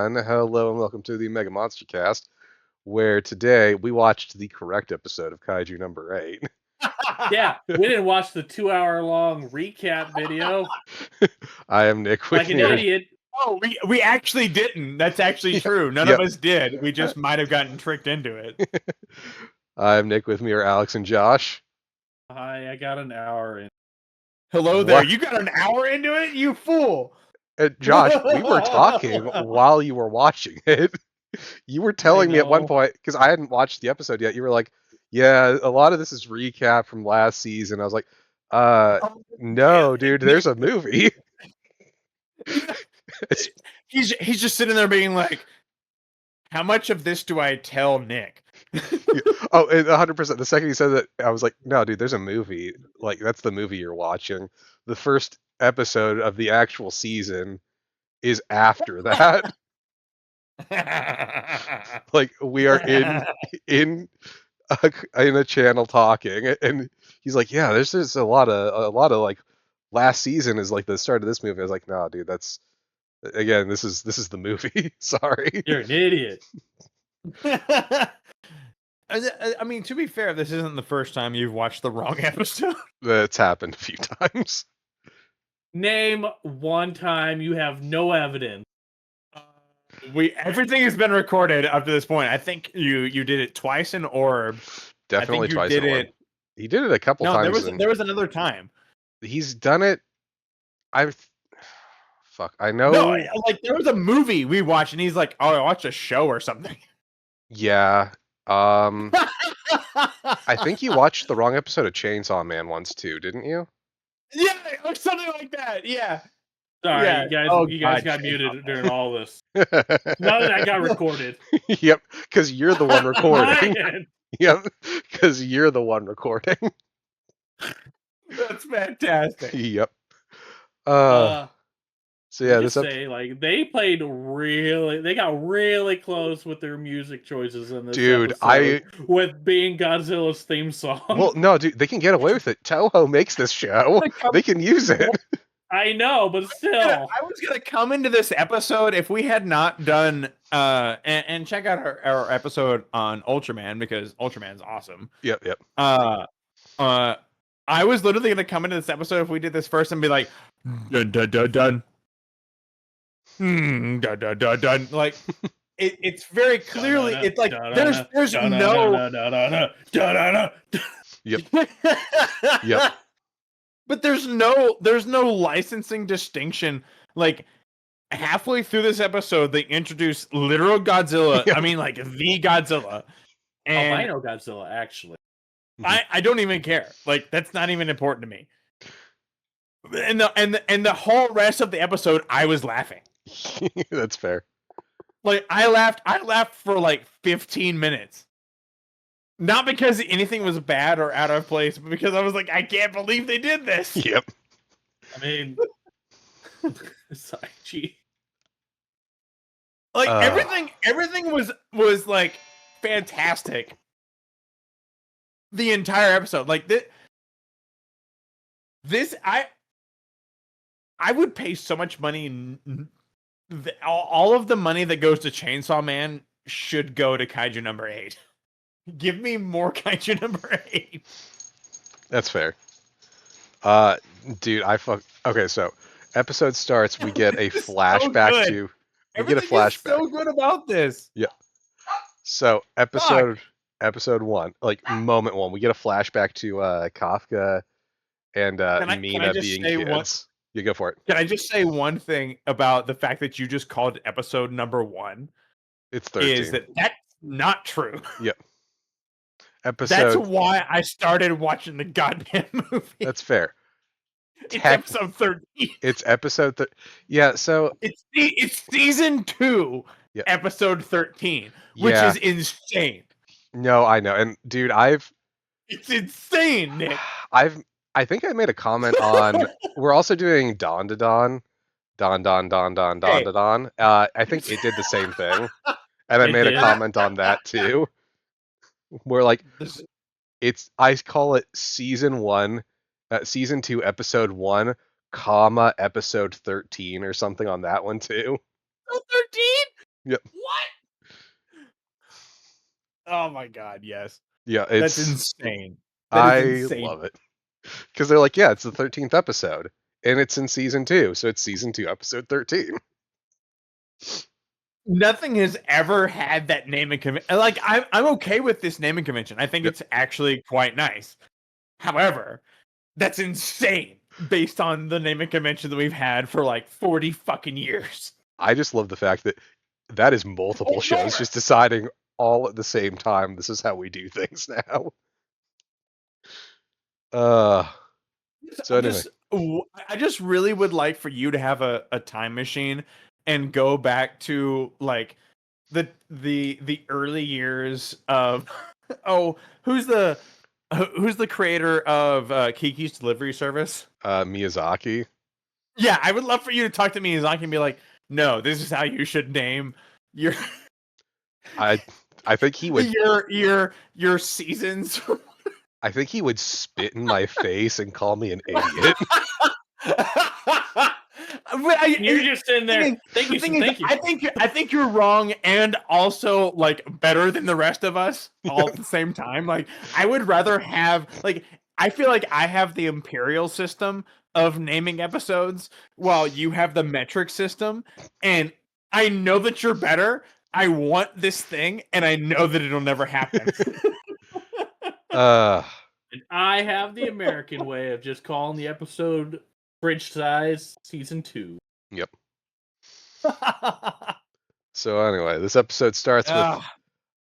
everyone. Hello and welcome to the MegaMonsterCast, where today we watched the correct episode of Kaiju number 8. Yeah, we didn't watch the 2-hour-long recap video I am Nick with like an me. idiot. Oh, we actually didn't. That's actually true. None Yep. of us did. We just might have gotten tricked into it. I'm Nick with me are Alex and Josh. Hi, I got an hour in. Hello there. What? You got an hour into it, you fool. Josh, we were talking while you were watching it. You were telling me at one know. point, because I hadn't watched the episode yet, you were like, yeah, a lot of this is recap from last season. I was like, no, dude, there's a movie. He's just sitting there being like, how much of this do I tell Nick? Oh, 100%. The second he said that, I was like, no, dude, there's a movie. Like, that's the movie you're watching. The first episode of the actual season is after that. Like, we are in a channel talking, and he's like, yeah, there's just a lot of like last season is like the start of this movie. I was like, no, dude, that's again, this is the movie. Sorry. You're an idiot. I mean, to be fair, this isn't the first time you've watched the wrong episode. That's happened a few times. Name one time you have no evidence. Everything has been recorded up to this point. I think you did it twice in Orb. Definitely twice. Did it. He did it a couple times. There was another time. He's done it. Fuck. I know. No, like there was a movie we watched, and he's like, "Oh, I watched a show or something." Yeah. I think you watched the wrong episode of Chainsaw Man once too, didn't you? Yeah, or something like that. Yeah. Sorry, Yeah. you guys got muted during all this. None of that got recorded. Yep, because you're the one recording. Ryan! Yep, because you're the one recording. That's fantastic. Yep. So yeah, this like they played they got really close with their music choices in this dude, episode with being Godzilla's theme song. Well, no, dude, they can get away with it. Toho makes this show. They can use it. I know, but still. I was gonna come into this episode if we had not done and check out our episode on Ultraman, because Ultraman's awesome. Yep. I was literally gonna come into this episode if we did this first and be like, dun dun dun dun. Dun dun dun dun. Like it's very clearly it's like there's no Yep. But there's no licensing distinction. Like halfway through this episode, they introduce literal Godzilla. Yep. I mean, like the Godzilla. And albino Godzilla, actually. I don't even care. Like that's not even important to me. And the whole rest of the episode, I was laughing. That's fair. Like I laughed for like 15 minutes. Not because anything was bad or out of place, but because I was like, I can't believe they did this. Yep. I mean, sorry, gee. Like everything was like fantastic. The entire episode, like this, I would pay so much money. All of the money that goes to Chainsaw Man should go to Kaiju number 8. Give me more Kaiju number 8. That's fair. Dude, okay, so episode starts, we get a flashback to So good about this. Yeah. So episode 1, like moment 1, we get a flashback to Kafka and Mina being kids. You go for it. Can I just say one thing about the fact that you just called episode number 1? It's 13. Is that's not true. Yep. That's why I started watching the goddamn movie. That's fair. It's episode 13. It's episode yeah, so it's season 2, yeah. Episode 13, which is insane. No, I know. And dude, it's insane, Nick. I think I made a comment on we're also doing Dawn to Dawn. Dawn to Dawn. I think it did the same thing. And I made a comment on that too. Where like I call it season 2, episode 1, episode 13 or something on that one too. 13? Yep. What? Oh my god, yes. Yeah, That's it's insane. That is I insane. love it. Because they're like, yeah, it's the 13th episode. And it's in season 2, so it's season 2, episode 13. Nothing has ever had that naming convention. Like, I'm okay with this naming convention. I think Yep. it's actually quite nice. However, that's insane based on the naming convention that we've had for like 40 fucking years. I just love the fact that that is multiple Oh, shows more. just deciding all at the same time. This is how we do things now. Uh, so anyway, I just really would like for you to have a time machine and go back to like the early years of oh, who's the creator of Kiki's Delivery Service? Miyazaki. Yeah, I would love for you to talk to Miyazaki and be like, "No, this is how you should name your I think he would your seasons." I think he would spit in my face and call me an idiot. You're just in there. Thank you. Thank you. I think you're wrong, and also like better than the rest of us all at the same time. Like I would rather have like I feel like I have the imperial system of naming episodes, while you have the metric system, and I know that you're better. I want this thing, and I know that it'll never happen. Uh, And I have the American way of just calling the episode Bridge Size Season 2. yep. So anyway, this episode starts with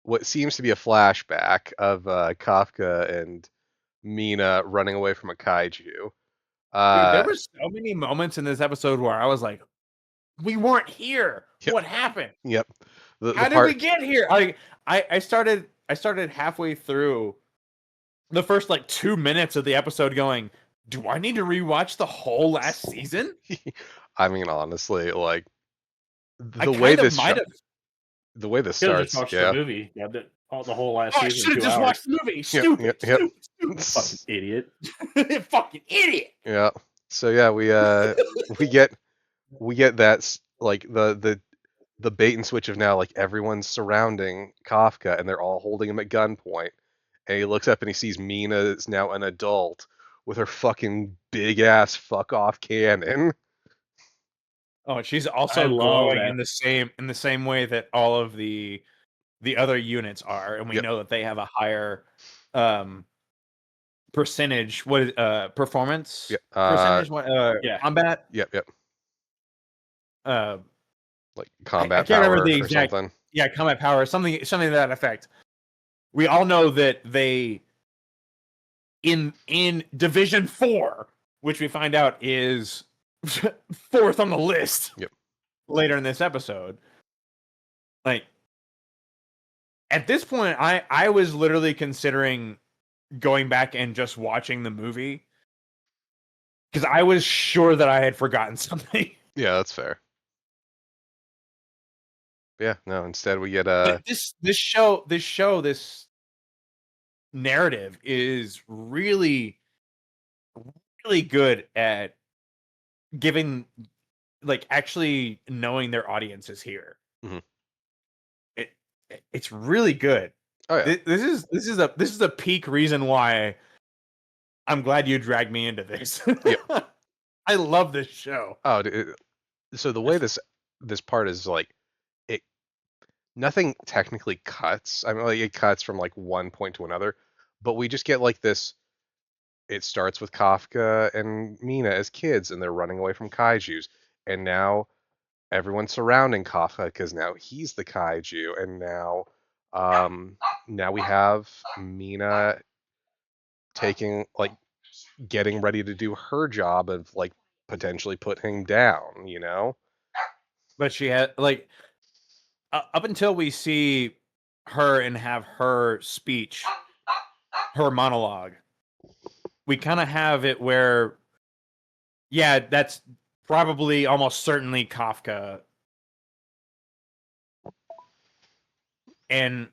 what seems to be a flashback of Kafka and Mina running away from a kaiju. Dude, there were so many moments in this episode where I was like, "We weren't here. Yep. What happened? Yep. How did we get here?" Like, I started halfway through the first like 2 minutes of the episode, going, "Do I need to rewatch the whole last season?" I mean, honestly, like I the way kind of this might have. the way this Should have starts, just watched yeah. the movie. Yeah, the whole last Oh, I season. should have 2 just hours. watched the movie. Stupid, yep. stupid, Fucking idiot. fucking idiot. Yeah. So yeah, we get that like the bait and switch of now like everyone's surrounding Kafka and they're all holding him at gunpoint. And he looks up and he sees Mina is now an adult with her fucking big ass fuck off cannon. Oh, she's I also love glowing that. in the same way that all of the other units are, and we Yep. know that they have a higher percentage. Performance? Yep. Percentage? What? Yeah. Combat? Yep. Uh, Like I combat can't remember power the or exact. something. Yeah, combat power. Something to that effect. We all know that they in Division 4, which we find out is fourth on the list. Yep. Later in this episode, like at this point, I was literally considering going back and just watching the movie because I was sure that I had forgotten something. Yeah, that's fair. Yeah, no, instead we get But this narrative is really good at giving, like, actually knowing their audience is here. Mhm. It's really good. Oh yeah. This is a peak reason why I'm glad you dragged me into this. Yep. I love this show. Oh, so the way this part is like it nothing technically cuts. I mean, like it cuts from like one point to another, but we just get like this. It starts with Kafka and Mina as kids, and they're running away from kaiju's, and now everyone's surrounding Kafka because now he's the kaiju, and now we have Mina taking like getting ready to do her job of like potentially putting him down, you know? But she had like up until we see her and have her speech, her monologue, we kind of have it where, yeah, that's probably almost certainly Kafka. And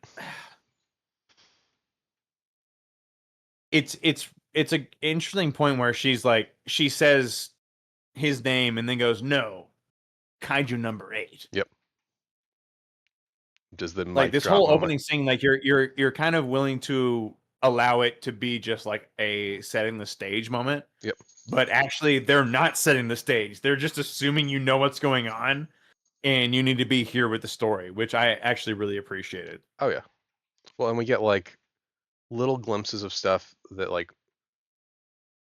it's an interesting point where she's like, she says his name and then goes, "No, Kaiju number 8." Yep. Does the Like mic this drop whole moment? opening scene, like you're kind of willing to allow it to be just like a setting the stage moment. Yep. But actually, they're not setting the stage. They're just assuming you know what's going on, and you need to be here with the story, which I actually really appreciated. Oh yeah. Well, and we get like little glimpses of stuff that like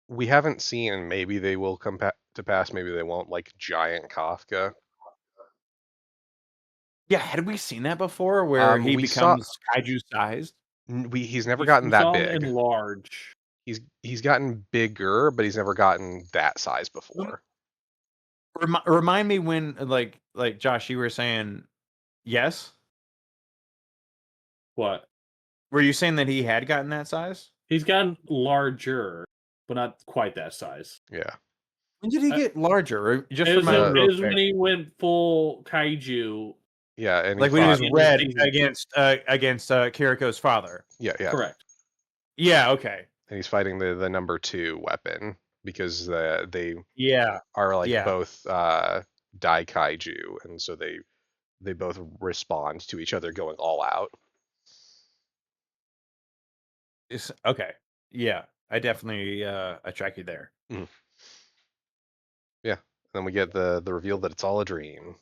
we haven't seen, and maybe they will come to pass, maybe they won't. Like giant Kafka. Yeah, had we seen that before, where he We saw becomes kaiju sized? he's never gotten We that saw him big. enlarge. He's gotten bigger, but he's never gotten that size before. Remind me when, like Josh, you were saying yes. What? Were you saying that he had gotten that size? He's gotten larger, but not quite that size. Yeah. When did he Uh, get larger? Just It was, remind me it real was quick. when he went full kaiju. Yeah, and Like he when he fought. was End of the red season. against Kiriko's father. Yeah, yeah. Correct. Yeah. Okay. And he's fighting the number 2 weapon because they Yeah. are like Yeah. both Dai Kaiju, and so they both respond to each other going all out. Okay. Yeah. I definitely I track you there. Mhm. Yeah. And then we get the reveal that it's all a dream.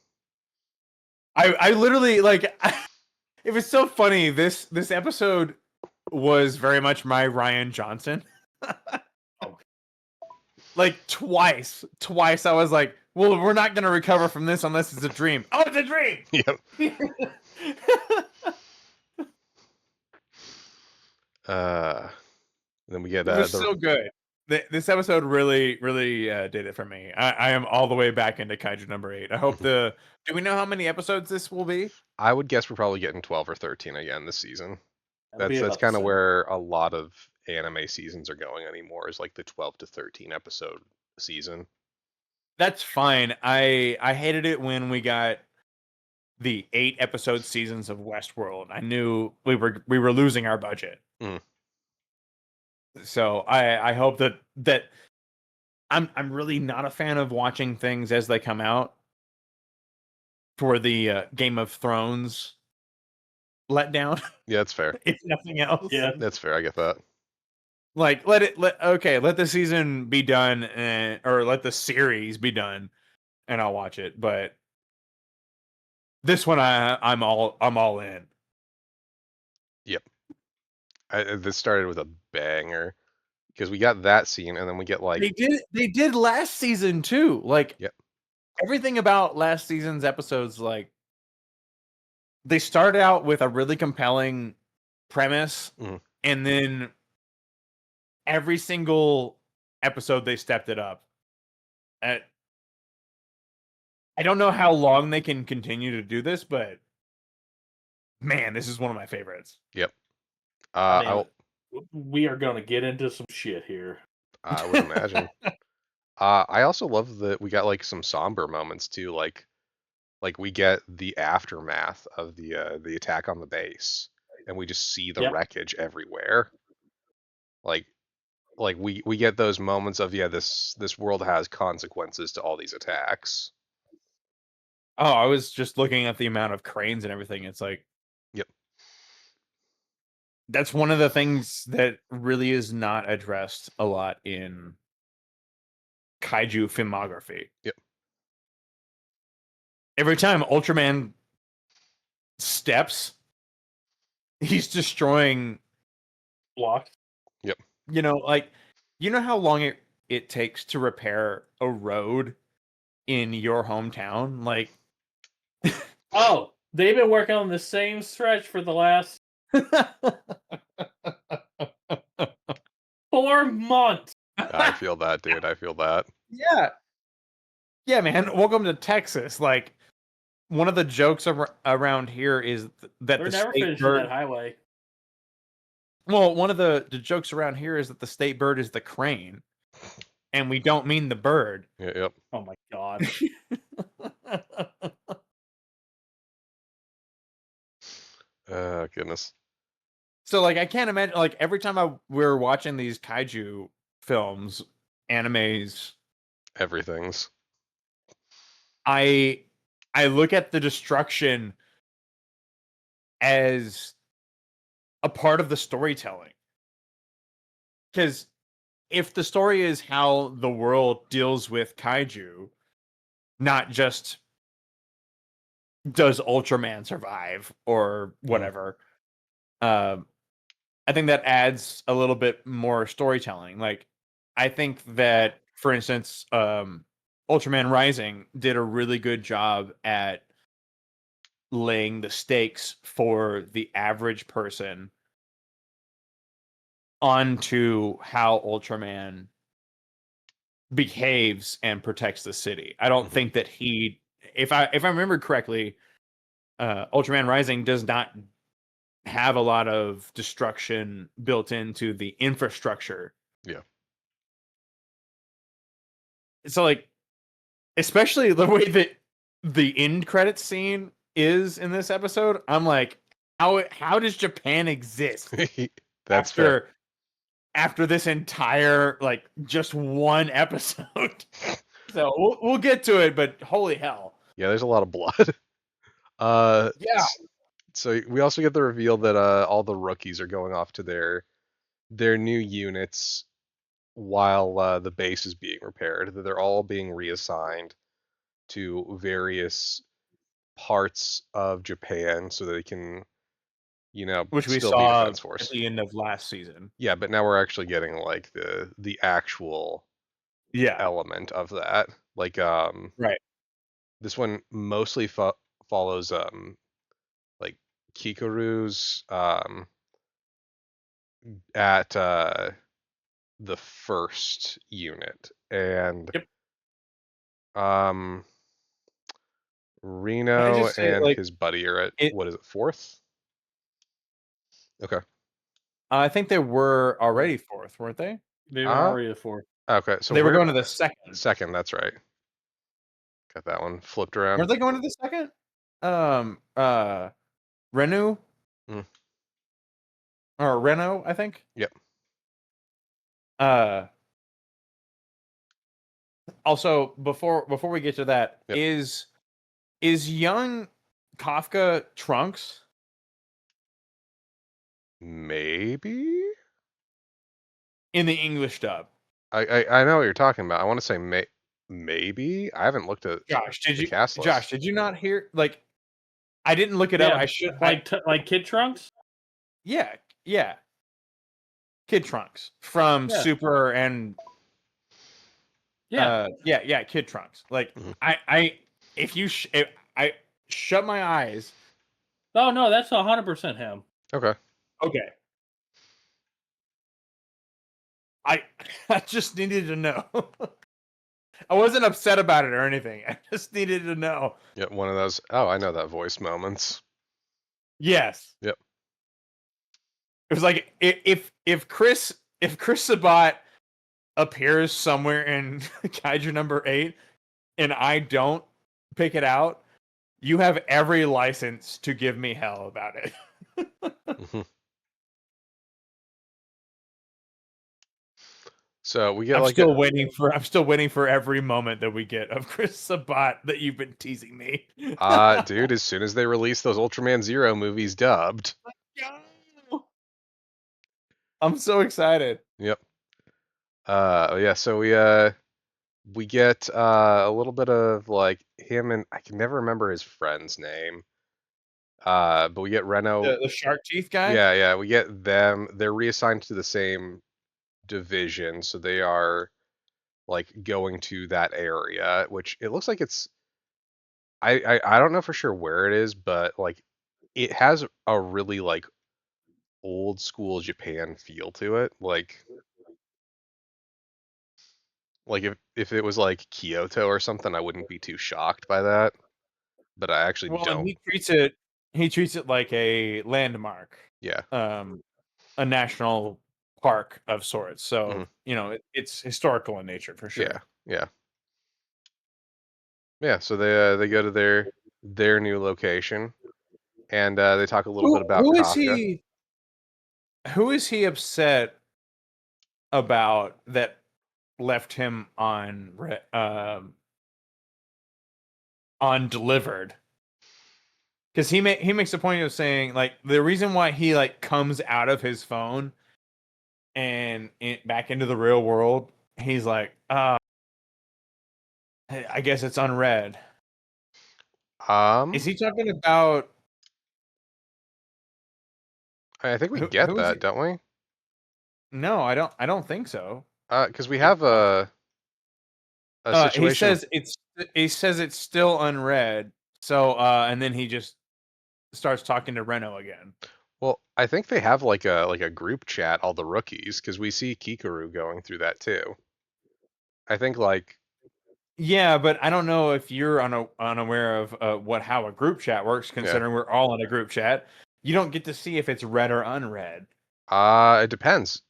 I literally like it was so funny. This episode was very much my Ryan Johnson. Like twice I was like, well, we're not gonna recover from this unless it's a dream. Oh, it's a dream. Yep. Then we get It was the so good. This episode really did it for me. I am all the way back into Kaiju number 8. I hope do we know how many episodes this will be? I would guess we're probably getting 12 or 13 again this season. That'll be That's about the kind of same. where a lot of anime seasons are going anymore, is like the 12 to 13 episode season. That's fine. I hated it when we got the 8 episode seasons of Westworld. I knew we were losing our budget. Mm. So I hope that I'm really not a fan of watching things as they come out for the Game of Thrones letdown. Yeah, that's fair. If nothing else. Yeah. That's fair. I get that. Like let the season be done or let the series be done and I'll watch it. But this one I'm all in. Yep. This started with a banger because we got that scene, and then we get like They did last season too. Like Yep. everything about last season's episodes, like they started out with a really compelling premise, Mhm. and then every single episode they stepped it up. I don't know how long they can continue to do this, but man, this is one of my favorites. Yep. I mean, we are going to get into some shit here. I would imagine. I also love that we got like some somber moments too, like we get the aftermath of the attack on the base, and we just see the Yep. wreckage everywhere. Like we get those moments of this world has consequences to all these attacks. Oh, I was just looking at the amount of cranes and everything. It's like, Yep. That's one of the things that really is not addressed a lot in kaiju filmography. Yep. Every time Ultraman steps, he's destroying Blocks. Yep. Like, how long it takes to repair a road in your hometown? Like, Oh, they've been working on the same stretch for the last 4 months. I feel that, dude. I feel that. Yeah. Yeah, man. Welcome to Texas. Like, one of the jokes around here is that They're the never state finishing bird. that highway. Well, one of the jokes around here is that the state bird is the crane, and we don't mean the bird. Yep. Oh my god. Goodness. So, like, I can't imagine. Like, every time we're watching these kaiju films, animes, Everything's. I look at the destruction as a part of the storytelling. Because if the story is how the world deals with kaiju, not just does Ultraman survive or whatever, I think that adds a little bit more storytelling. Like, I think that, for instance, Ultraman Rising did a really good job at laying the stakes for the average person onto how Ultraman behaves and protects the city. I don't think that if I remember correctly, Ultraman Rising does not have a lot of destruction built into the infrastructure. Yeah. So, like, especially the way that the end credits scene is in this episode, I'm like, how does Japan exist That's fair. after this entire, like, just one episode? So we'll get to it, but holy hell. Yeah, there's a lot of blood. Yeah. So we also get the reveal that all the rookies are going off to their new units while the base is being repaired. That they're all being reassigned to various parts of Japan so that they can, Which we still be a saw defense at force. the end of last season. Yeah, but now we're actually getting like the actual element of that. Like Right. this one mostly follows like Kikuru's at the first unit, and Yep. um Can I Reno just say, and like, his buddy are at it what is it, fourth? Okay. I think they were already fourth, weren't they? They were Uh already the fourth. okay, so They were we're going to the second. second, that's right. Got that one flipped around. Weren't they going to the second? Renu Mm. or Reno, I think. Yep. Also, before we get to that, Yep. is young Kafka Trunks? Maybe? In the English dub. I know what you're talking about. I want to say maybe. I haven't looked at the cast list. Josh, did you not hear, like, I didn't look it up. I should like Kid Trunks? Yeah. Kid Trunks from Super and Kid Trunks. Like, if I shut my eyes. Oh no, that's 100% him. Okay. I just needed to know. I wasn't upset about it or anything. I just needed to know. Yeah, one of those. Oh, I know that voice moments. Yes. Yep. It was like if Chris Sabat appears somewhere in Kaiju number 8 and I don't pick it out, you have every license to give me hell about it. So we get I'm still waiting for every moment that we get of Chris Sabat that you've been teasing me. Dude, as soon as they release those Ultraman Zero movies dubbed. I'm so excited. Yep. Yeah, so we get a little bit of like him, and I can never remember his friend's name. But we get Reno. The shark teeth guy? Yeah, we get them. They're reassigned to the same division, so they are like going to that area, which it looks like it's I don't know for sure where it is, but like it has a really like old school Japan feel to it. Like if it was like Kyoto or something, I wouldn't be too shocked by that. But I actually Well, and don't. he treats it like a landmark. Yeah. A national park of sorts. So, Mhm. it's historical in nature for sure. Yeah, so they go to their new location, and they talk a little bit about Kafka. Who is he upset about that left him on delivered? Because he makes a point of saying like the reason why he like comes out of his phone and back into the real world, he's like, I guess it's unread. Is he talking about? I think we Who get is that, he? don't we? No, I don't. I don't think so. Because we have a He situation. says it's still unread. So and then he just starts talking to Reno again. Well, I think they have like a group chat, all the rookies, because we see Kikaru going through that too. I think like Yeah, but I don't know if you're unaware of how a group chat works. Considering we're all in a group chat, you don't get to see if it's read or unread. it depends.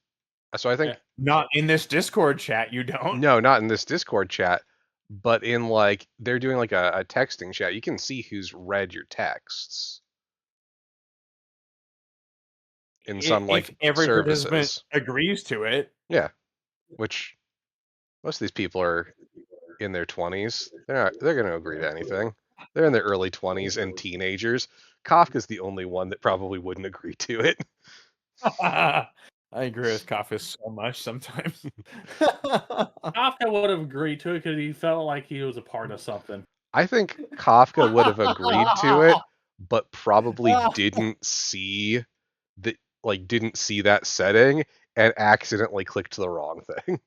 So I think Not in this Discord chat, you don't. no, not in this Discord chat, but in like they're doing like a texting chat. You can see who's read your texts in some If like every participant services. agrees to it. Yeah, which most of these people are in their 20s. They're going to agree to anything. They're in their early 20s and teenagers. Kafka's the only one that probably wouldn't agree to it. I agree with Kafka so much sometimes. Kafka would have agreed to it because he felt like he was a part of something. I think Kafka would have agreed to it, but probably didn't see that setting and accidentally clicked the wrong thing.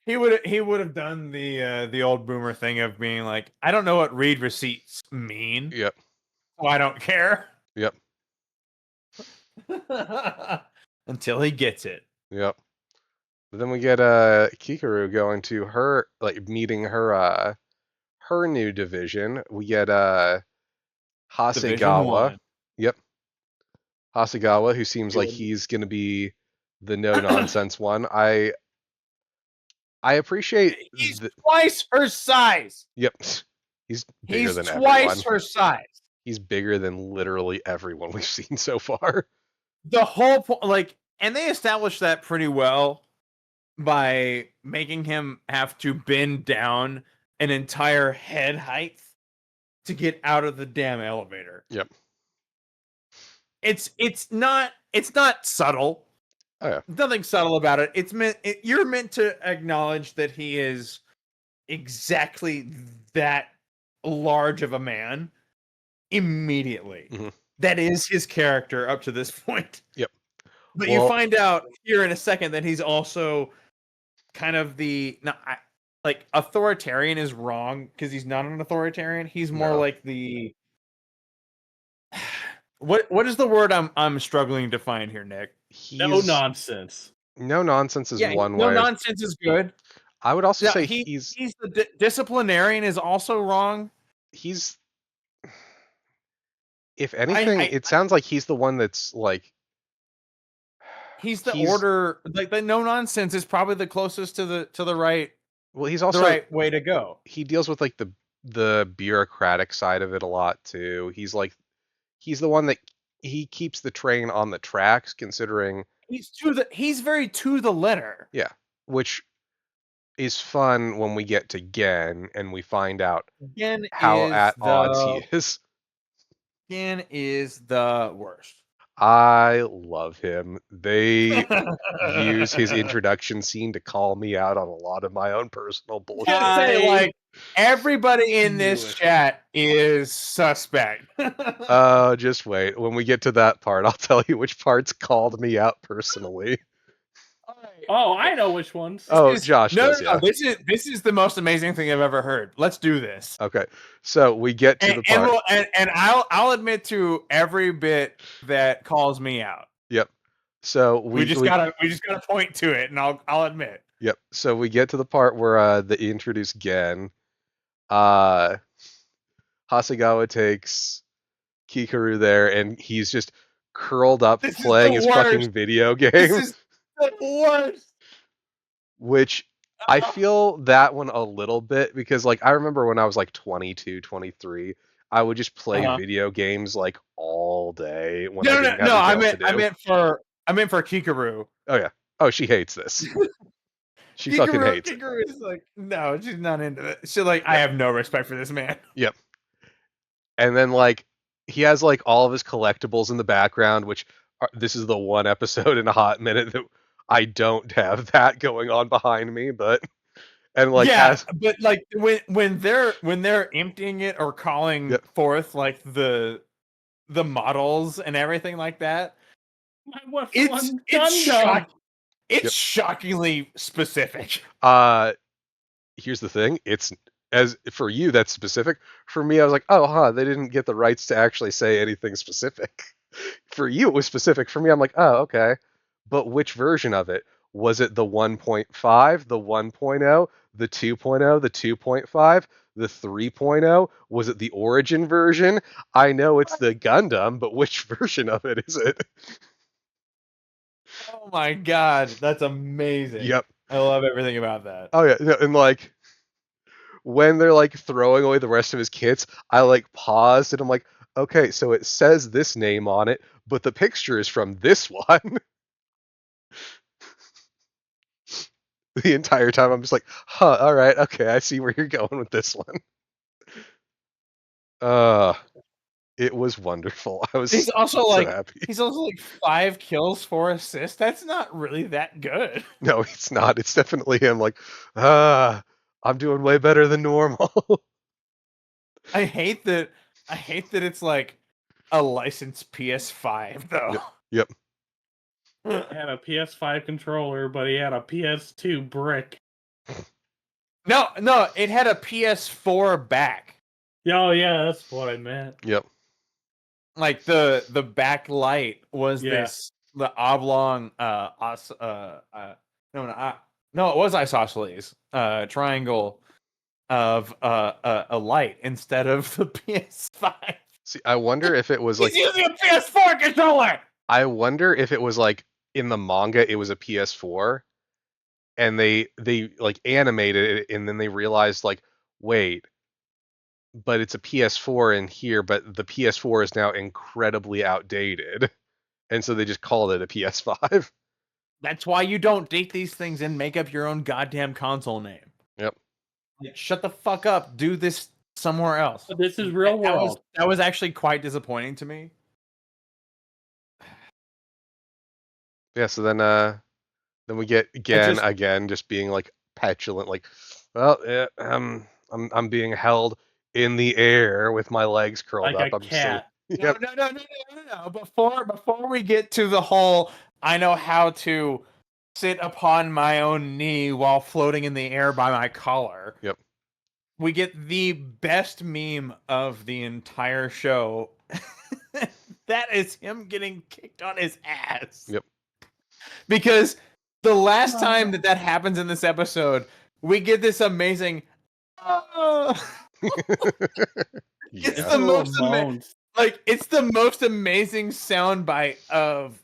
He would have done the old boomer thing of being like, I don't know what read receipts mean. Yep. So I don't care. Yep. Until he gets it. Yep. But then we get Kikaru going to her, like meeting her new division. We get Division Hasegawa. 1. Yep. Hasegawa, who seems like he's gonna be the no nonsense one. I appreciate He's twice her size. Yep. He's bigger than twice everyone. her size. He's bigger than literally everyone we've seen so far. The whole point, like, and they established that pretty well by making him have to bend down an entire head height to get out of the damn elevator. Yep. It's not subtle. Oh yeah. Nothing subtle about it. You're meant to acknowledge that he is exactly that large of a man immediately. Mm-hmm. That is his character up to this point. Yep. But you find out here in a second that he's also kind of like authoritarian is wrong because he's not an authoritarian. He's more like the what is the word I'm struggling to find here, Nick? No nonsense. No nonsense is one no way. No nonsense is good. I would also say he's the disciplinarian is also wrong. He's, if anything, it sounds like he's the one that's like. He's the order, like the no nonsense is probably the closest to the right. Well, he's also the right way to go. He deals with like the bureaucratic side of it a lot too. He's the one that he keeps the train on the tracks, considering he's very to the letter. Yeah, which is fun when we get to Gen and we find out how at odds he is. Gen is the worst. I love him. They use his introduction scene to call me out on a lot of my own personal bullshit. Like everybody in this chat is suspect. Just wait. When we get to that part, I'll tell you which parts called me out personally. Oh, I know which ones. Josh does. Yeah. This is the most amazing thing I've ever heard. Let's do this. Okay, so we get to the part, and I'll admit to every bit that calls me out. Yep. So we just gotta point to it, and I'll admit. Yep. So we get to the part where they introduce Gen. Hasegawa takes Kikaru there, and he's just curled up playing his fucking video game. This is the worst. Which I feel that one a little bit because, like, I remember when I was like 22, 23, I would just play video games like all day. When I meant for Kikaru. Oh yeah. Oh, she hates this. She fucking hates Kikaru is like, no, she's not into it. She's like, I have no respect for this man. Yep. And then like he has like all of his collectibles in the background, which this is the one episode in a hot minute that I don't have that going on behind me, but and like yeah, has but like when they're emptying it or calling Yep. forth like the models and everything like that, What it's Gundam? it's shockingly specific. Here's the thing, it's as for you that's specific. For me, I was like, oh they didn't get the rights to actually say anything specific. For you it was specific. For me, I'm like, oh, okay. But which version of it? Was it the 1.5, the 1.0, the 2.0, the 2.5, the 3.0? Was it the origin version? I know it's the Gundam, but which version of it is it? Oh my god, that's amazing. Yep. I love everything about that. Oh yeah, and like when they're like throwing away the rest of his kits, I like paused and I'm like, okay, so it says this name on it, but the picture is from this one. The entire time I'm just like, huh, all right, okay, I see where you're going with this one. Uh, it was wonderful. I was He's also so like happy. 5 kills, 4 assists. That's not really that good. No, it's not. It's definitely him like, I'm doing way better than normal. I hate that it's like a licensed PS5 though. Yep. He had a PS5 controller, but he had a PS2 brick. No, it had a PS4 back. Oh yeah, that's what I meant. Yep. Like the backlight was the oblong no, it was isosceles triangle of a light instead of the PS5. See, I wonder if it was like He's using a PS4 controller. I wonder if it was like in the manga it was a PS4 and they like animated it and then they realized like, wait, but it's a PS4 in here, but the PS4 is now incredibly outdated. And so they just called it a PS5. That's why you don't date these things and make up your own goddamn console name. Yep. Like, shut the fuck up. Do this somewhere else. But this is real world. That was actually quite disappointing to me. Yeah, so then we get again just being like petulant, like, well, yeah, I'm being held in the air with my legs curled Like up. a cat. Yep. No. Before we get to the whole, I know how to sit upon my own knee while floating in the air by my collar. Yep. We get the best meme of the entire show. That is him getting kicked on his ass. Yep. Because the last time that happens in this episode, we get this amazing. It's the most it's the most amazing soundbite of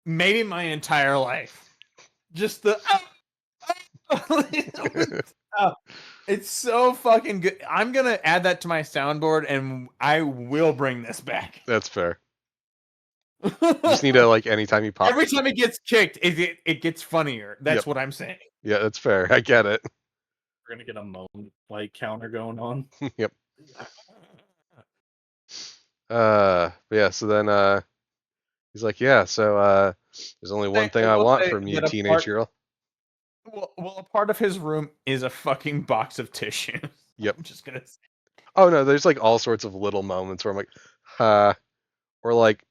maybe my entire life. Just the it's so fucking good. I'm gonna add that to my soundboard, and I will bring this back. That's fair. You just need to like anytime you pop. Every time it gets kicked, it gets funnier. That's what I'm saying. Yeah, that's fair. I get it. We're gonna get a moan like counter going on. Yep. Yeah, so then he's like, yeah, so there's only one thing I want from you, teenage girl. Well, a part of his room is a fucking box of tissues. Yep. I'm just gonna say. Oh no, there's like all sorts of little moments where I'm like, or like,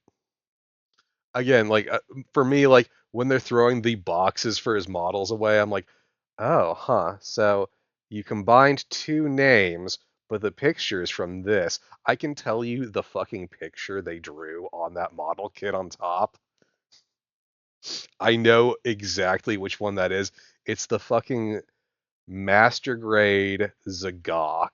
again, like for me, like when they're throwing the boxes for his models away, I'm like, oh, so you combined two names, but the picture is from this. I can tell you the fucking picture they drew on that model kit on top. I know exactly which one that is. It's the fucking master grade Zagok.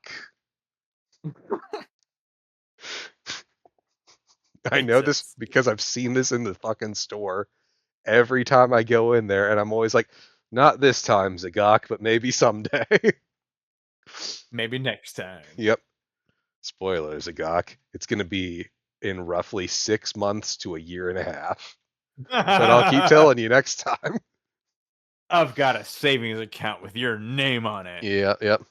I know this because I've seen this in the fucking store every time I go in there, and I'm always like, not this time, Zagok, but maybe someday. Maybe next time. Yep. Spoiler, Zagok. It's going to be in roughly 6 months to a year and a half. But I'll keep telling you next time. I've got a savings account with your name on it. Yeah, yep.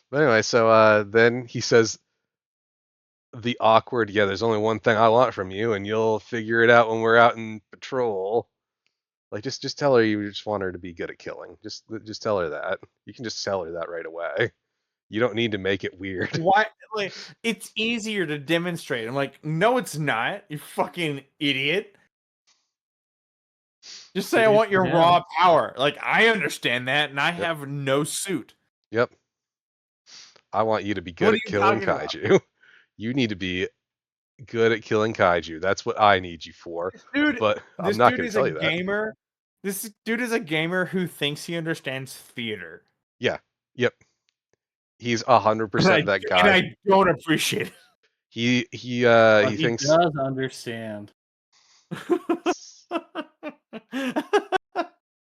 But anyway, so then he says, the awkward, yeah, there's only one thing I want from you, and you'll figure it out when we're out in patrol. Like, just tell her you just want her to be good at killing. Just tell her that. You can just tell her that right away. You don't need to make it weird. Why? Like, it's easier to demonstrate. I'm like, no, it's not. You fucking idiot. Just say I want your raw power. Like, I understand that, and I have no suit. Yep. I want you to be good at killing kaiju. You need to be good at killing kaiju. That's what I need you for. Dude, but I'm this not dude going to is tell a you that. gamer. This dude is a gamer who thinks he understands theater. Yeah. Yep. He's 100% that guy. And I don't appreciate it. He thinks he does understand.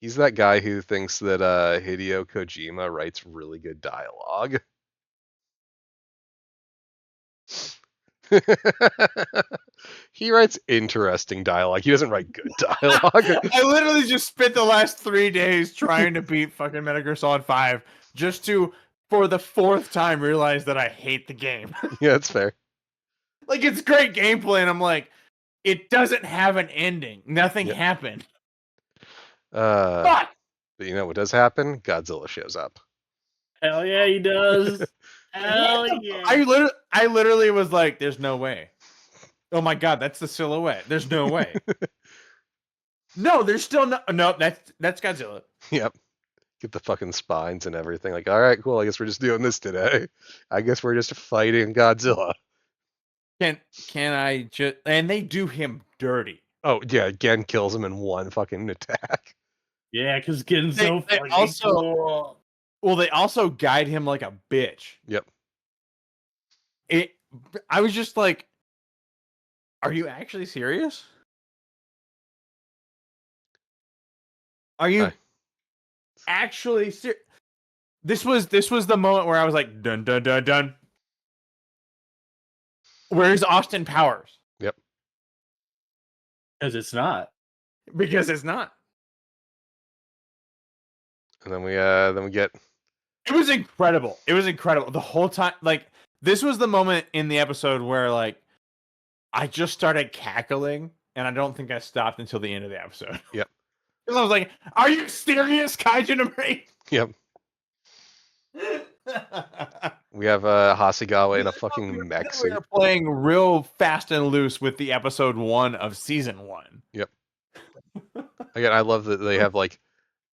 he's that guy who thinks that Hideo Kojima writes really good dialogue. He writes interesting dialogue. He doesn't write good dialogue. I literally just spent the last 3 days trying to beat fucking Metal Gear Solid 5 just to, for the 4th time, realize that I hate the game. Yeah, that's fair. Like, it's great gameplay, and I'm like, it doesn't have an ending. Nothing happened. But you know what does happen? Godzilla shows up. Hell yeah, he does. Hell yeah. I literally was like, there's no way. Oh my god, that's the silhouette. There's no way. No, there's still no, that's Godzilla. Yep. Get the fucking spines and everything. Like, all right, cool. I guess we're just doing this today. I guess we're just fighting Godzilla. Can I just, and they do him dirty. Oh yeah, Gen kills him in one fucking attack. Yeah, because getting so fucking cool. Well, they also guide him like a bitch. Yep. I was just like, are you actually serious? Are you actually serious? This was the moment where I was like, dun dun dun dun. Where's Austin Powers? Yep. Because it's not. Because it's not. And then we get. It was incredible. It was incredible the whole time. Like, this was the moment in the episode where, like, I just started cackling, and I don't think I stopped until the end of the episode. Yep. Because I was like, "Are you serious, Kaiju number 8?" Yep. We have Hasegawa in a fucking mech suit. We're playing real fast and loose with the episode 1 of season 1. Yep. Again, I love that they have, like,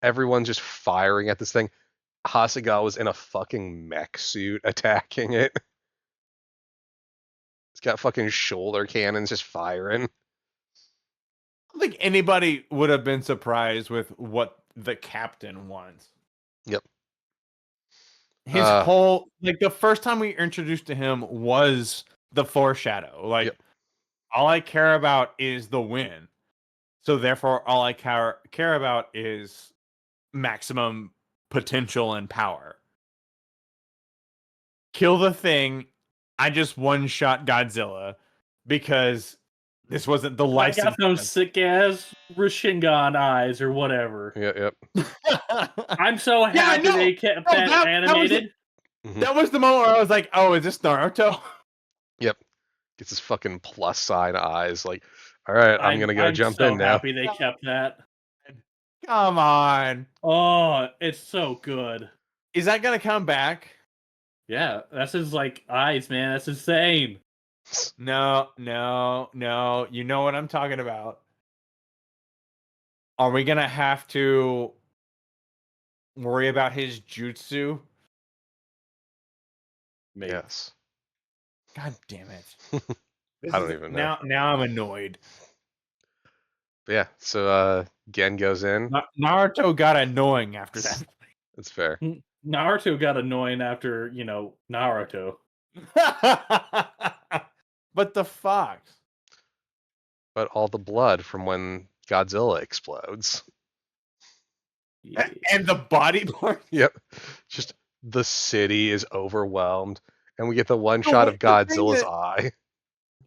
everyone just firing at this thing. Hasegawa's in a fucking mech suit attacking it. It's got fucking shoulder cannons just firing. I don't think anybody would have been surprised with what the captain wants. Yep. His whole, like, the first time we introduced to him was the foreshadow. Like, all I care about is the win. So therefore, all I care about is maximum potential and power. Kill the thing. I just one-shot Godzilla because this wasn't the license. I got those sick-ass Rashingan eyes or whatever. Yep. I'm so happy they kept that animated. That was the moment where I was like, oh, is this Naruto? Yep. Gets his fucking plus sign eyes. Like, all right, I'm going to go jump in now. I'm so happy they kept that. Come on. Oh, it's so good. Is that going to come back? Yeah, that's his, like, eyes, man. That's insane. No. You know what I'm talking about. Are we going to have to worry about his jutsu? Maybe. Yes. God damn it. I don't even know. Now I'm annoyed. But yeah, so Gen goes in. Naruto got annoying after that. That's fair. Naruto got annoying after, Naruto. But the fox. But all the blood from when Godzilla explodes. Yeah. And the body part. Yep. Just the city is overwhelmed. And we get the one shot of Godzilla's eye.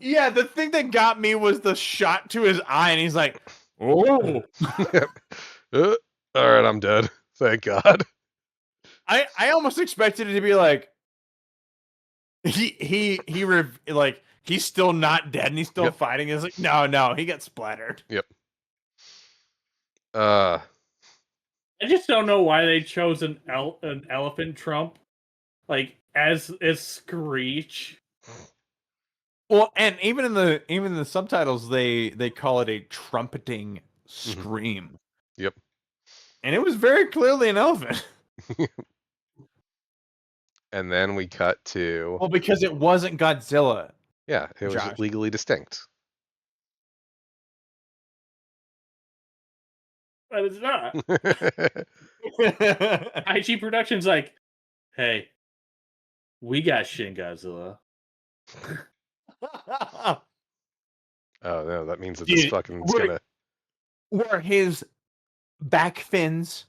Yeah, the thing that got me was the shot to his eye, and he's like, "Oh." Yep. All right, I'm dead. Thank God. I almost expected it to be like like he's still not dead and he's still fighting. It's like, no, he got splattered. Yep. I just don't know why they chose an elephant Trump, like as Screech. Well, and even in the subtitles, they call it a trumpeting scream. Yep. And it was very clearly an elephant. And then we cut to Well, because it wasn't Godzilla. yeah, it was Josh. legally distinct. But it's not. IG Productions like, hey, we got Shin Godzilla. Oh no, that means that this fucking is gonna. Were his back fins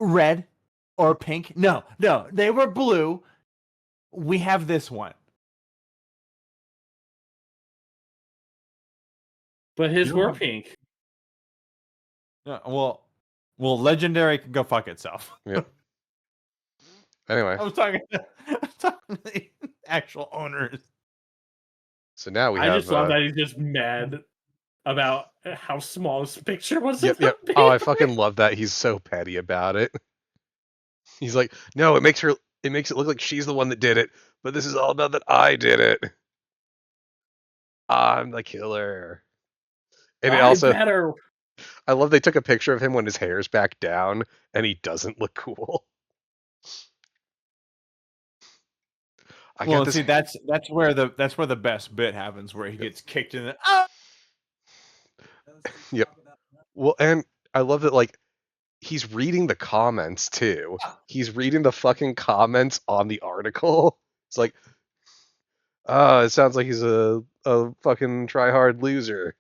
red or pink? No, they were blue. We have this one. But his were pink. Well, Legendary can go fuck itself. Yep. Anyway, I was talking to the actual owners. so now we I have. just love that he's just mad about how small his picture was. Yep, yep. Oh, I fucking love that. He's so petty about it. He's like, no, it makes it look like she's the one that did it, but this is all about that I did it. I'm the killer. And it also, I love they took a picture of him when his hair's back down and he doesn't look cool. See, that's where the best bit happens, where he gets kicked in the. Yep. Well, and I love that, like, he's reading the comments too. He's reading the fucking comments on the article. It's like, oh, it sounds like he's a fucking try-hard loser.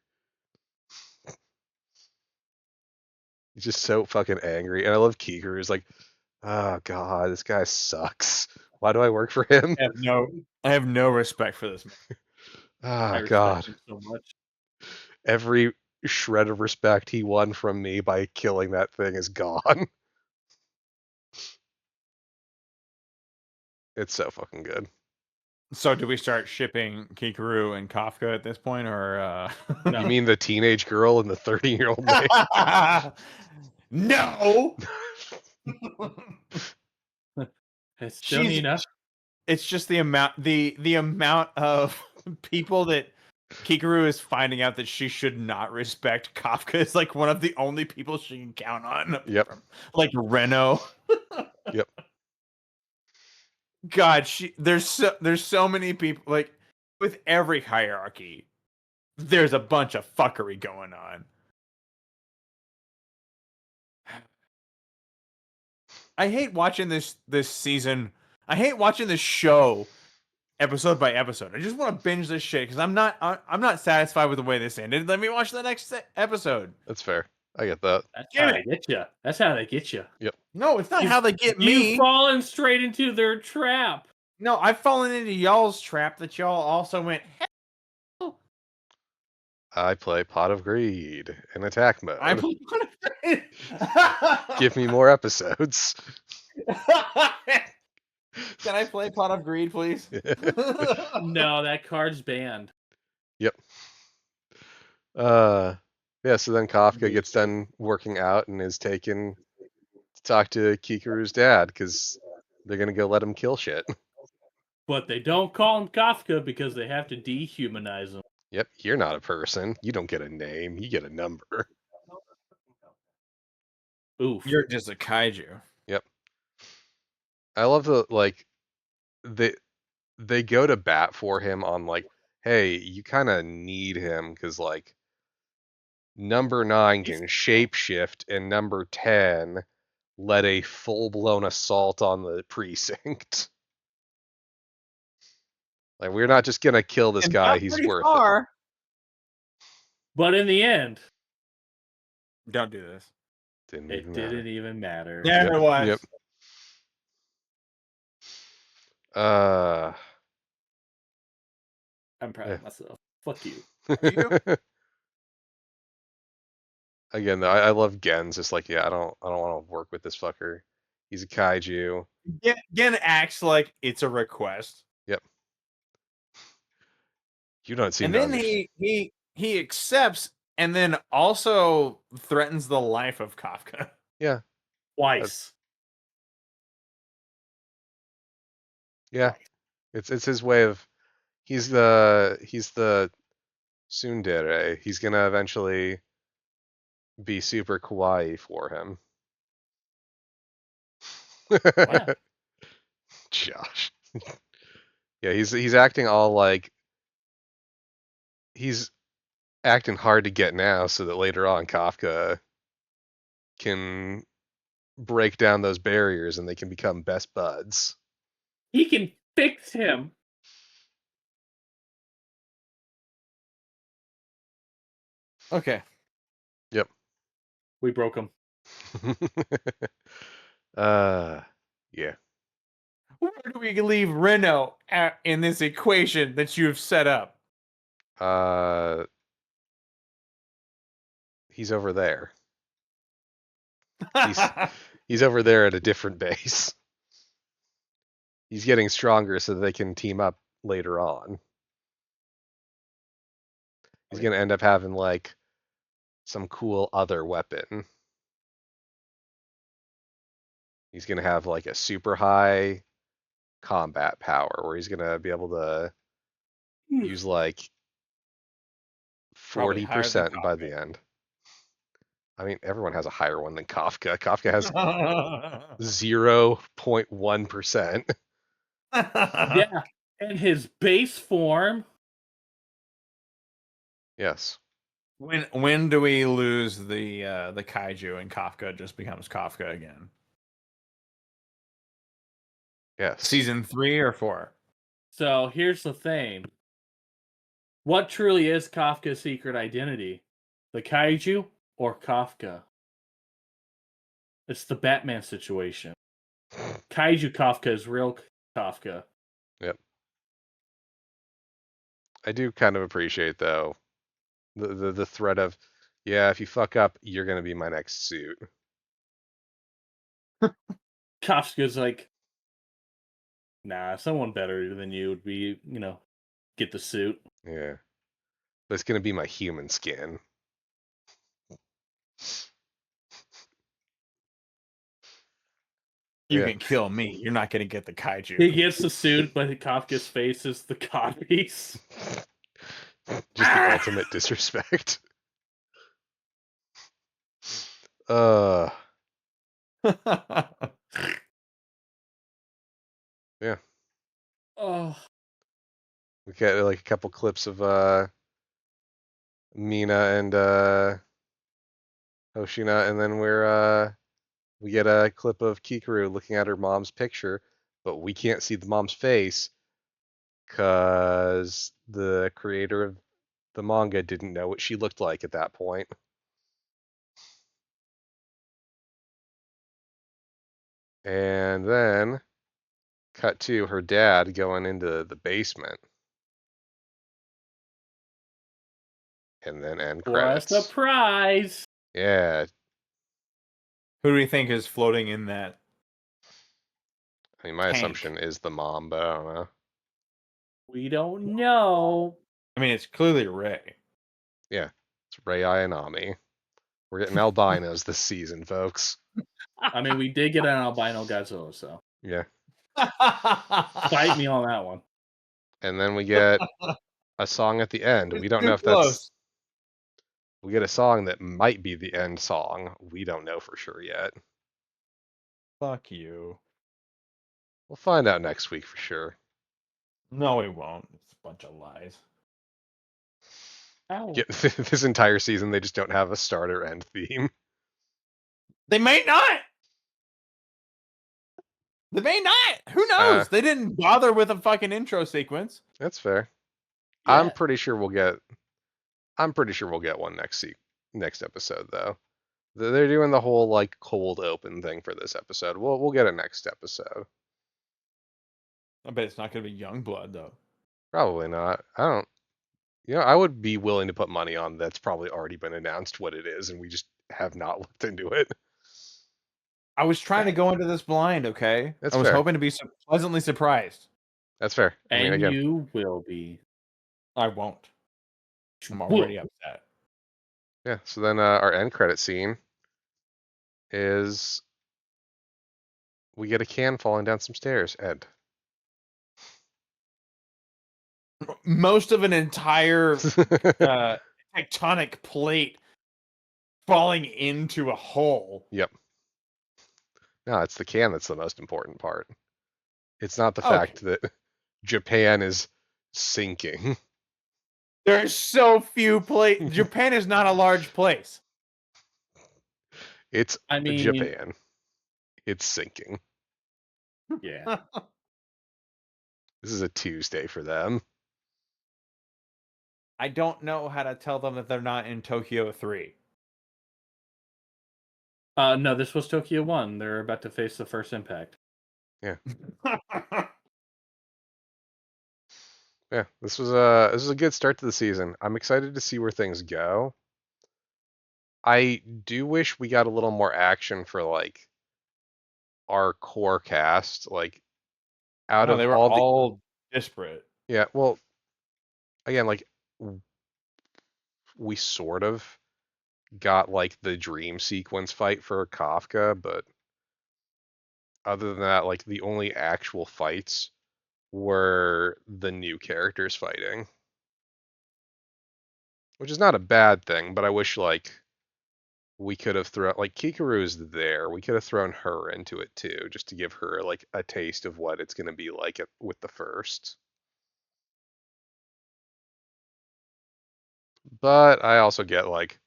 He's just so fucking angry. And I love Kiker, who's like, oh god, this guy sucks. Why do I work for him? I have no respect for this man. Oh god. Him so much. Every shred of respect he won from me by killing that thing is gone. It's so fucking good. So do we start shipping Kikaru and Kafka at this point, or You mean the teenage girl and the 30-year-old man? No. It's still enough. It's just the amount of people that Kikaru is finding out that she should not respect Kafka is like one of the only people she can count on. Yep. Like Reno. Yep. God, there's so many people, like, with every hierarchy, there's a bunch of fuckery going on. I hate watching this season. I hate watching this show episode by episode. I just want to binge this shit because I'm not satisfied with the way this ended. Let me watch the next episode. That's fair. I get that. That's how they get you. That's how they get you. Yep. No, it's not how they get me. You've fallen straight into their trap. No, I've fallen into y'all's trap that y'all also went. Hell. I play Pot of Greed in attack mode. I play Pot of Greed. Give me more episodes. Can I play Pot of Greed, please? No, that card's banned. Yep. Yeah, so then Kafka gets done working out and is taken to talk to Kikaru's dad because they're going to go let him kill shit. But they don't call him Kafka because they have to dehumanize him. Yep, you're not a person. You don't get a name. You get a number. Oof. You're just a kaiju. Yep. I love the, like, they go to bat for him on, like, hey, you kind of need him because, like, number 9 can shapeshift and number 10 led a full-blown assault on the precinct. Like, we're not just gonna kill this guy, he's worth it. But in the end, don't do this. It didn't even matter. There it was. Yep. I'm proud of myself. Fuck you. Again, though, I love Gen's just like, yeah, I don't want to work with this fucker. He's a kaiju. Gen acts like it's a request. Yep. You don't seem And to then understand. he accepts and then also threatens the life of Kafka. Yeah, Twice. yeah. Twice. It's his way of. He's the tsundere. He's gonna eventually be super kawaii for him. Wow. Josh. Yeah, he's acting all like he's acting hard to get now, so that later on Kafka can break down those barriers and they can become best buds. He can fix him. Okay. Yep. We broke him. Yeah. Where do we leave Reno in this equation that you've set up? He's over there. He's over there at a different base. He's getting stronger so that they can team up later on. He's gonna end up having like some cool other weapon. He's gonna have like a super high combat power where he's gonna be able to use like Probably higher than 40% by the end. I mean, everyone has a higher one than Kafka. Kafka has Kafka. 0.1%. Yeah. And his base form. Yes. When do we lose the kaiju and Kafka just becomes Kafka again? Yes. Season 3 or 4? So here's the thing. What truly is Kafka's secret identity? The kaiju or Kafka? It's the Batman situation. Kaiju Kafka is real Kafka. Yep. I do kind of appreciate though the threat of, yeah, if you fuck up, you're gonna be my next suit. Kafka's like, nah, someone better than you would be, get the suit. Yeah. But it's gonna be my human skin. You Yeah. can kill me. You're not going to get the kaiju. He gets the suit, but Kafka's face is the codpiece. Just the ultimate disrespect. Uh yeah. Oh, We got like a couple clips of Mina and Hoshina, and then we get a clip of Kikaru looking at her mom's picture, but we can't see the mom's face because the creator of the manga didn't know what she looked like at that point. And then cut to her dad going into the basement. And then end for a credits. surprise. Yeah, Who do we think is floating in that? I mean, my Tank. assumption is the mom, but I don't know. We don't know. I mean, it's clearly Ray. Yeah, it's Rei Ayanami. We're getting albinos this season, folks. I mean, we did get an albino Godzilla, so Yeah. fight me on that one. And then we get a song at the end. We don't Too know if close. that's. We get a song that might be the end song. We don't know for sure yet. Fuck you. We'll find out next week for sure. No, we won't. It's a bunch of lies. Ow. Yeah, this entire season, they just don't have a start or end theme. They may not. They may not. Who knows? They didn't bother with a fucking intro sequence. That's fair. Yeah. I'm pretty sure we'll get one next episode though. They're doing the whole like cold open thing for this episode. We'll get a next episode. I bet it's not going to be Youngblood though. Probably not. I don't. I would be willing to put money on that's probably already been announced what it is, and we just have not looked into it. I was trying to go into this blind, okay? That's I was fair. hoping to be pleasantly surprised. That's fair. I mean, And again, you will be. I won't. I'm already upset. Yeah. So then our end credit scene is we get a can falling down some stairs. Ed. Most of an entire tectonic plate falling into a hole. Yep. No, it's the can that's the most important part. It's not the Okay. fact that Japan is sinking. There's so few places. Japan is not a large place. It's I mean, Japan. It's sinking. yeah. This is a Tuesday for them. I don't know how to tell them that they're not in Tokyo 3. No, this was Tokyo 1. They're about to face the first impact. Yeah. Yeah, this was a good start to the season. I'm excited to see where things go. I do wish we got a little more action for like our core cast, like out No, of they were all the all disparate. yeah, well, again, like we sort of got like the dream sequence fight for Kafka, but other than that, like the only actual fights were the new characters fighting, which is not a bad thing, but I wish like we could have thrown like Kikaru's there. We could have thrown her into it too, just to give her like a taste of what it's going to be like with the first. But I also get like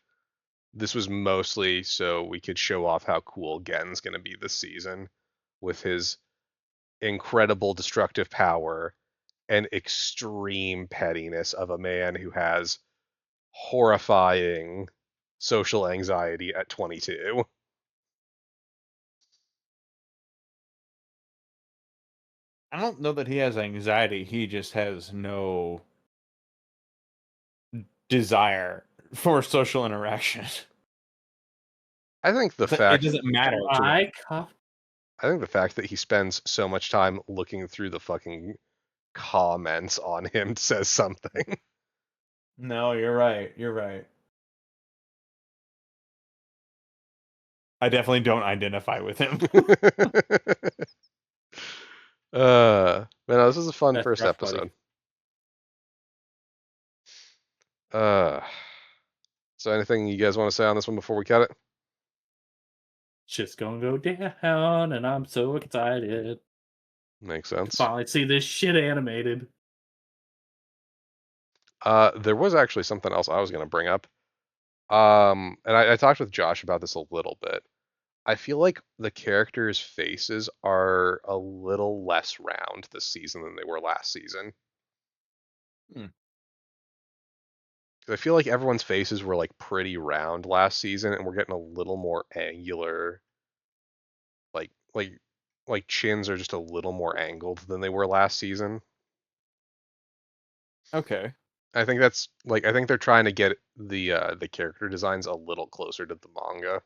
this was mostly so we could show off how cool Gen's going to be this season with his incredible destructive power and extreme pettiness of a man who has horrifying social anxiety at 22. I don't know that he has anxiety. He just has no desire for social interaction. I think the It fact doesn't matter to him. I think the fact that he spends so much time looking through the fucking comments on him says something. No, you're right. You're right. I definitely don't identify with him. Man, this was a fun That's first rough, buddy. episode. Uh, so anything you guys want to say on this one before we cut it? Shit's gonna go down, and I'm so excited Makes to sense. finally see this shit animated. There was actually something else I was going to bring up. And I talked with Josh about this a little bit. I feel like the characters' faces are a little less round this season than they were last season. Hmm. 'Cause I feel like everyone's faces were like pretty round last season, and we're getting a little more angular. Like like chins are just a little more angled than they were last season. Okay. I think that's like I think they're trying to get the character designs a little closer to the manga.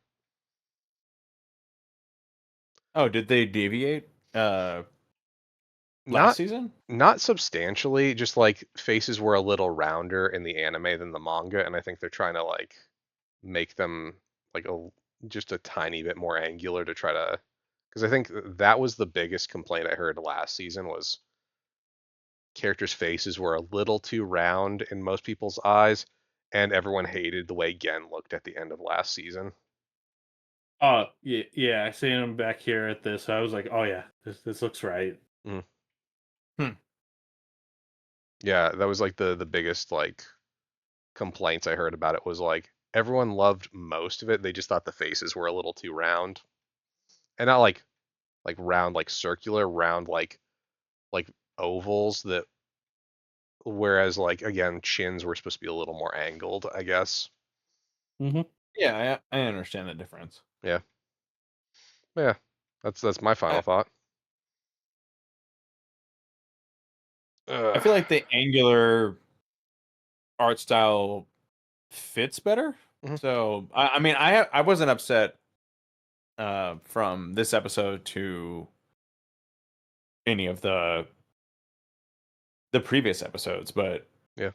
Oh, did they deviate last Not season? not substantially, just like faces were a little rounder in the anime than the manga, and I think they're trying to like make them like just a tiny bit more angular to try to because I think that was the biggest complaint I heard last season was characters' faces were a little too round in most people's eyes, and everyone hated the way Gen looked at the end of last season. Oh, yeah, I seen him back here at this. I was like, oh yeah, this looks right. Yeah, that was like the biggest like complaints I heard about it was like everyone loved most of it. They just thought the faces were a little too round. And not like round like circular, round like ovals that whereas like again chins were supposed to be a little more angled, I guess. Mm-hmm. Yeah, I understand the difference. Yeah. Yeah. That's my final I, thought. I feel like the angular art style fits better. Mhm. So I mean I wasn't upset from this episode to any of the previous episodes, but Yeah.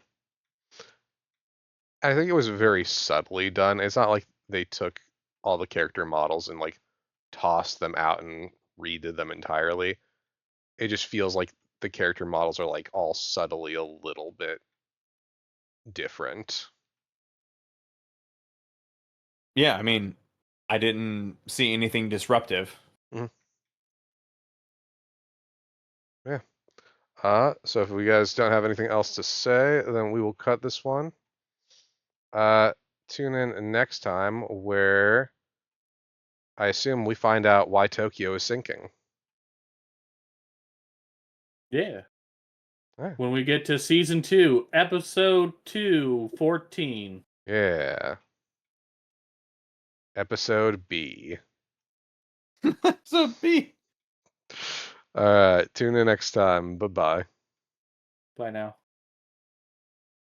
I think it was very subtly done. It's not like they took all the character models and like tossed them out and redid them entirely. It just feels like the character models are like all subtly a little bit different. Yeah, I mean, I didn't see anything disruptive. Yeah. So if we guys don't have anything else to say, then we will cut this one. Tune in next time where I assume we find out why Tokyo is sinking. Yeah. Alright. When we get to season 2, episode 214. Yeah. Episode B. So B. Alright, tune in next time. Bye-bye. Bye now.